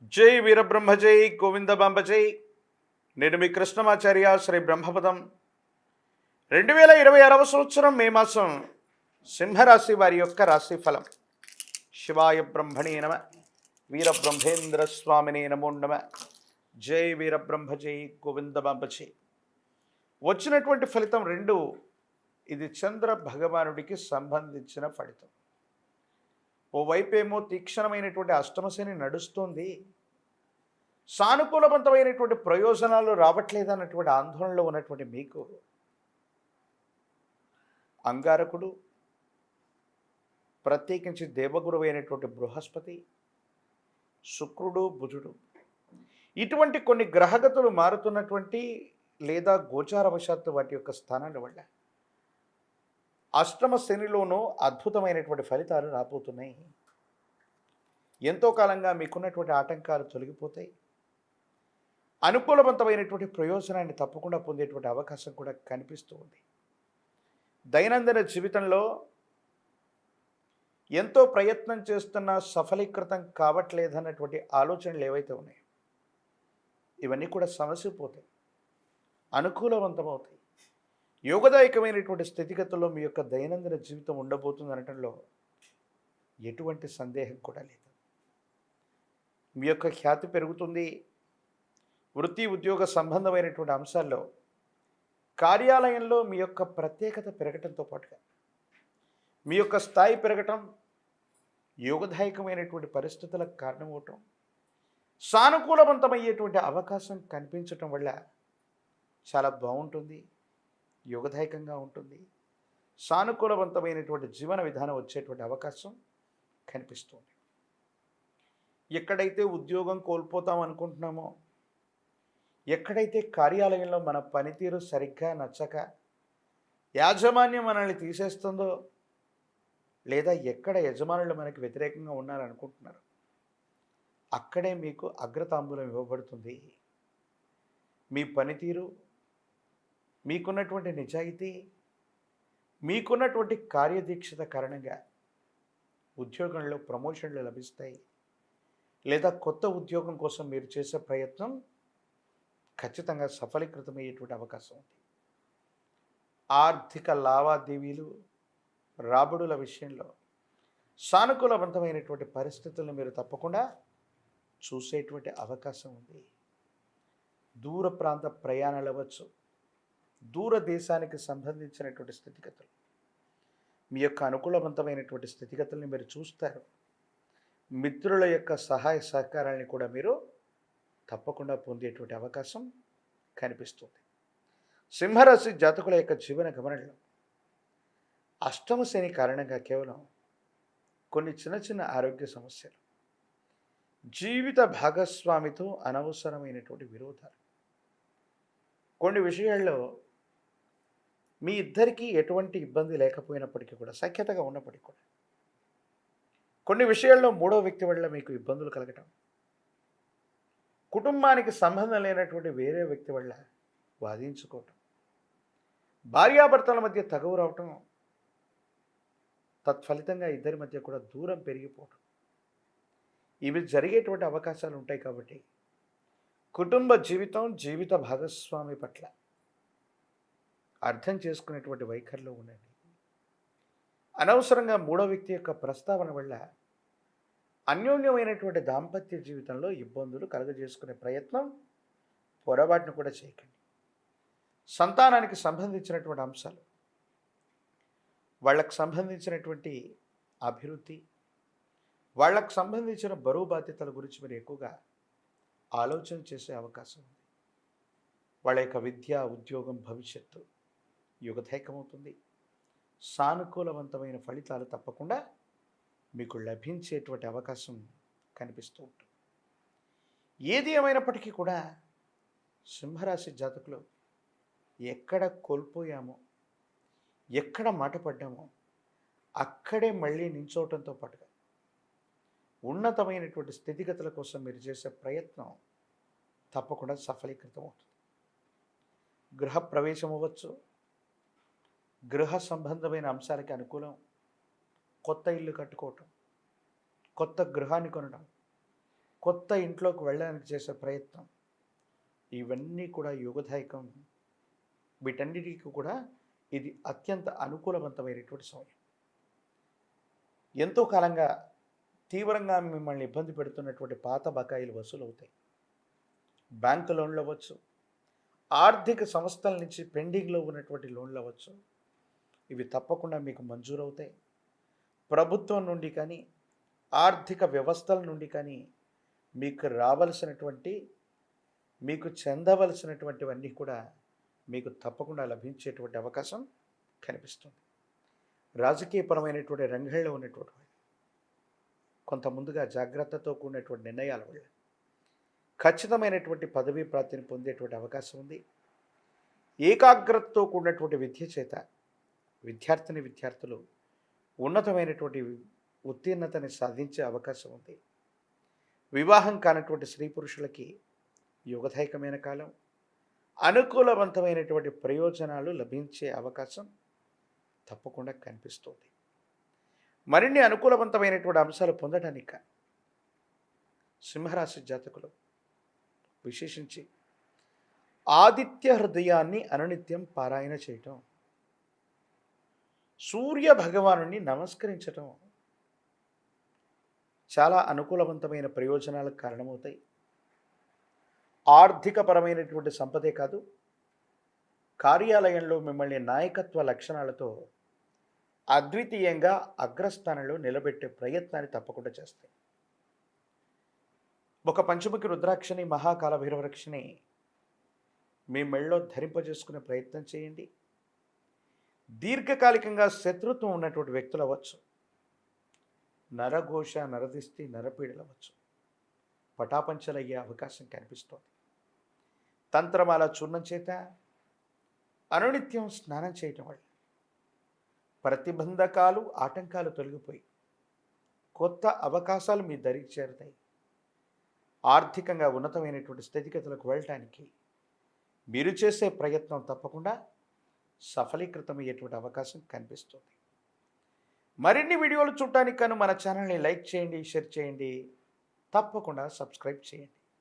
జై వీరబ్రహ్మ జై గోవిందబాంబ జై. నేను మీ కృష్ణమాచార్య శ్రీ బ్రహ్మపదం. 2026వ సంవత్సరం మే మాసం సింహరాశి వారి యొక్క రాశి ఫలం. శివాయ బ్రహ్మణే నమ. వీరబ్రహ్మేంద్ర స్వామినే నమో నమ. జై వీరబ్రహ్మ జై గోవిందబాంబ జై. వచ్చినటువంటి ఫలితం రెండు. ఇది చంద్ర భగవానుడికి సంబంధించిన ఫలితం. ఓవైపేమో తీక్షణమైనటువంటి అష్టమశని నడుస్తుంది, సానుకూలవంతమైనటువంటి ప్రయోజనాలు రావట్లేదన్నటువంటి ఆందోళనలో ఉన్నటువంటి మీకు అంగారకుడు, ప్రత్యేకించి దేవగురువు అయినటువంటి బృహస్పతి, శుక్రుడు, బుధుడు ఇటువంటి కొన్ని గ్రహగతులు మారుతున్నటువంటి లేదా గోచారవశాత్తు వాటి యొక్క స్థానాల వల్ల అష్టమ శనిలోనూ అద్భుతమైనటువంటి ఫలితాలు రాబోతున్నాయి. ఎంతో కాలంగా మీకున్నటువంటి ఆటంకాలు తొలగిపోతాయి. అనుకూలవంతమైనటువంటి ప్రయోజనాన్ని తప్పకుండా పొందేటువంటి అవకాశం కూడా కనిపిస్తూ ఉంది. దైనందిన జీవితంలో ఎంతో ప్రయత్నం చేస్తున్న సఫలీకృతం కావట్లేదన్నటువంటి ఆలోచనలు ఏవైతే ఉన్నాయో ఇవన్నీ కూడా సమసిపోతాయి, అనుకూలవంతమవుతాయి. యోగదాయకమైనటువంటి స్థితిగతుల్లో మీ యొక్క దైనందిన జీవితం ఉండబోతుంది అనటంలో ఎటువంటి సందేహం కూడా లేదు. మీ యొక్క ఖ్యాతి పెరుగుతుంది. వృత్తి ఉద్యోగ సంబంధమైనటువంటి అంశాల్లో కార్యాలయంలో మీ యొక్క ప్రత్యేకత పెరగటంతో పాటుగా మీ యొక్క స్థాయి పెరగటం, యోగదాయకమైనటువంటి పరిస్థితులకు కారణమవటం, సానుకూలవంతమయ్యేటువంటి అవకాశం కనిపించటం వల్ల చాలా బాగుంటుంది, యోగదాయకంగా ఉంటుంది. సానుకూలవంతమైనటువంటి జీవన విధానం వచ్చేటువంటి అవకాశం కనిపిస్తుంది. ఎక్కడైతే ఉద్యోగం కోల్పోతాం అనుకుంటున్నామో, ఎక్కడైతే కార్యాలయంలో మన పనితీరు సరిగ్గా నచ్చక యాజమాన్యం మనల్ని తీసేస్తుందో, లేదా ఎక్కడ యజమానులు మనకి వ్యతిరేకంగా ఉన్నారనుకుంటున్నారు అక్కడే మీకు అగ్రతాంబూలం ఇవ్వబడుతుంది. మీ పనితీరు, మీకున్నటువంటి నిజాయితీ, మీకున్నటువంటి కార్యదీక్షత కారణంగా ఉద్యోగంలో ప్రమోషన్లు లభిస్తాయి, లేదా కొత్త ఉద్యోగం కోసం మీరు చేసే ప్రయత్నం ఖచ్చితంగా సఫలీకృతమయ్యేటువంటి అవకాశం ఉంది. ఆర్థిక లావాదేవీలు, రాబడుల విషయంలో సానుకూలవంతమైనటువంటి పరిస్థితులను మీరు తప్పకుండా చూసేటువంటి అవకాశం ఉంది. దూర ప్రాంత ప్రయాణాలు అవ్వచ్చు, దూర దేశానికి సంబంధించినటువంటి స్థితిగతులు, మీ యొక్క అనుకూలవంతమైనటువంటి స్థితిగతుల్ని మీరు చూస్తారు. మిత్రుల యొక్క సహాయ సహకారాన్ని కూడా మీరు తప్పకుండా పొందేటువంటి అవకాశం కనిపిస్తుంది. సింహరాశి జాతకుల యొక్క జీవన గమనంలో అష్టమ శని కారణంగా కేవలం కొన్ని చిన్న చిన్న ఆరోగ్య సమస్యలు, జీవిత భాగస్వామితో అనవసరమైనటువంటి విరోధాలు, కొన్ని విషయాల్లో మీ ఇద్దరికీ ఎటువంటి ఇబ్బంది లేకపోయినప్పటికీ కూడా, సఖ్యతగా ఉన్నప్పటికీ కూడా కొన్ని విషయాల్లో మూడో వ్యక్తి వల్ల మీకు ఇబ్బందులు కలగటం, కుటుంబానికి సంబంధం లేనటువంటి వేరే వ్యక్తి వల్ల వాదించుకోవటం, భార్యాభర్తల మధ్య తగవు రావటం, తత్ఫలితంగా ఇద్దరి మధ్య కూడా దూరం పెరిగిపోవటం, ఇవి జరిగేటువంటి అవకాశాలు ఉంటాయి. కాబట్టి కుటుంబ జీవితం, జీవిత భాగస్వామి పట్ల అర్థం చేసుకునేటువంటి వైఖరిలో ఉండండి. అనవసరంగా మూడో వ్యక్తి యొక్క ప్రస్తావన వల్ల అన్యోన్యమైనటువంటి దాంపత్య జీవితంలో ఇబ్బందులు కలుగజేసుకునే ప్రయత్నం, పొరపాటును కూడా చేయకండి. సంతానానికి సంబంధించినటువంటి అంశాలు, వాళ్ళకు సంబంధించినటువంటి అభివృద్ధి, వాళ్ళకు సంబంధించిన బరువు బాధ్యతల గురించి మీరు ఎక్కువగా ఆలోచన చేసే అవకాశం ఉంది. వాళ్ళ యొక్క విద్య, ఉద్యోగం, భవిష్యత్తు యుగదాయకమవుతుంది. సానుకూలవంతమైన ఫలితాలు తప్పకుండా మీకు లభించేటువంటి అవకాశం కనిపిస్తూ ఉంటుంది. ఏది ఏమైనప్పటికీ కూడా సింహరాశి జాతకులు ఎక్కడ కోల్పోయామో, ఎక్కడ మాట పడ్డామో అక్కడే మళ్ళీ నించోవటంతో పాటుగా ఉన్నతమైనటువంటి స్థితిగతుల కోసం మీరు చేసే ప్రయత్నం తప్పకుండా సఫలీకృతం అవుతుంది. గృహ ప్రవేశం అవ్వచ్చు, గృహ సంబంధమైన అంశాలకి అనుకూలం, కొత్త ఇల్లు కట్టుకోవటం, కొత్త గృహాన్ని కొనడం, కొత్త ఇంట్లోకి వెళ్ళడానికి చేసే ప్రయత్నం, ఇవన్నీ కూడా యోగదాయకం. వీటన్నిటికీ కూడా ఇది అత్యంత అనుకూలవంతమైనటువంటి సమయం. ఎంతో కాలంగా తీవ్రంగా మిమ్మల్ని ఇబ్బంది పెడుతున్నటువంటి పాత బకాయిలు వసూలవుతాయి. బ్యాంకు లోన్లు అవ్వచ్చు, ఆర్థిక సంస్థల నుంచి పెండింగ్లో ఉన్నటువంటి లోన్లు అవ్వచ్చు, ఇవి తప్పకుండా మీకు మంజూరవుతాయి. ప్రభుత్వం నుండి కానీ ఆర్థిక వ్యవస్థల నుండి కానీ మీకు రావలసినటువంటి, మీకు చెందవలసినటువంటివన్నీ కూడా మీకు తప్పకుండా లభించేటువంటి అవకాశం కనిపిస్తుంది. రాజకీయపరమైనటువంటి రంగంలో ఉన్నటువంటి కొంత ముందుగా జాగ్రత్తతో కూడినటువంటి నిర్ణయాల వల్ల ఖచ్చితమైనటువంటి పదవీ ప్రాప్తిని పొందేటువంటి అవకాశం ఉంది. ఏకాగ్రతతో కూడినటువంటి విద్య చేత విద్యార్థులు ఉన్నతమైనటువంటి ఉత్తీర్ణతని సాధించే అవకాశం ఉంది. వివాహం కానటువంటి స్త్రీ పురుషులకి యోగదాయకమైన కాలం, అనుకూలవంతమైనటువంటి ప్రయోజనాలు లభించే అవకాశం తప్పకుండా కనిపిస్తుంది. మరిన్ని అనుకూలవంతమైనటువంటి అంశాలు పొందడానికి సింహరాశి జాతకులు విశేషించి ఆదిత్య హృదయాన్ని అనునిత్యం పారాయణ చేయటం, సూర్య భగవానుని నమస్కరించటం చాలా అనుకూలవంతమైన ప్రయోజనాలకు కారణమవుతాయి. ఆర్థికపరమైనటువంటి సంపదే కాదు, కార్యాలయంలో మిమ్మల్ని నాయకత్వ లక్షణాలతో అద్వితీయంగా అగ్రస్థానంలో నిలబెట్టే ప్రయత్నాన్ని తప్పకుండా చేస్తాయి. ఒక పంచముఖి రుద్రాక్షని, మహాకాల భైరవరక్షని మీ మెళ్ళలో ధరింపజేసుకునే ప్రయత్నం చేయండి. దీర్ఘకాలికంగా శత్రుత్వం ఉన్నటువంటి వ్యక్తులు అవ్వచ్చు, నరఘోష, నరదిష్టి, నరపీడలు అవ్వచ్చు, పటాపంచలయ్యే అవకాశం కనిపిస్తోంది. తంత్రమాల చూర్ణం చేత అనునిత్యం స్నానం చేయటం వల్ల ప్రతిబంధకాలు, ఆటంకాలు తొలగిపోయి కొత్త అవకాశాలు మీ దరికి చేరుతాయి. ఆర్థికంగా ఉన్నతమైనటువంటి స్థితిగతులకు వెళ్ళటానికి మీరు చేసే ప్రయత్నం తప్పకుండా సఫలీకృతమయ్యేటువంటి అవకాశం కనిపిస్తుంది. మరిన్ని వీడియోలు చూడటానికి మన ఛానల్ని లైక్ చేయండి, షేర్ చేయండి, తప్పకుండా సబ్స్క్రైబ్ చేయండి.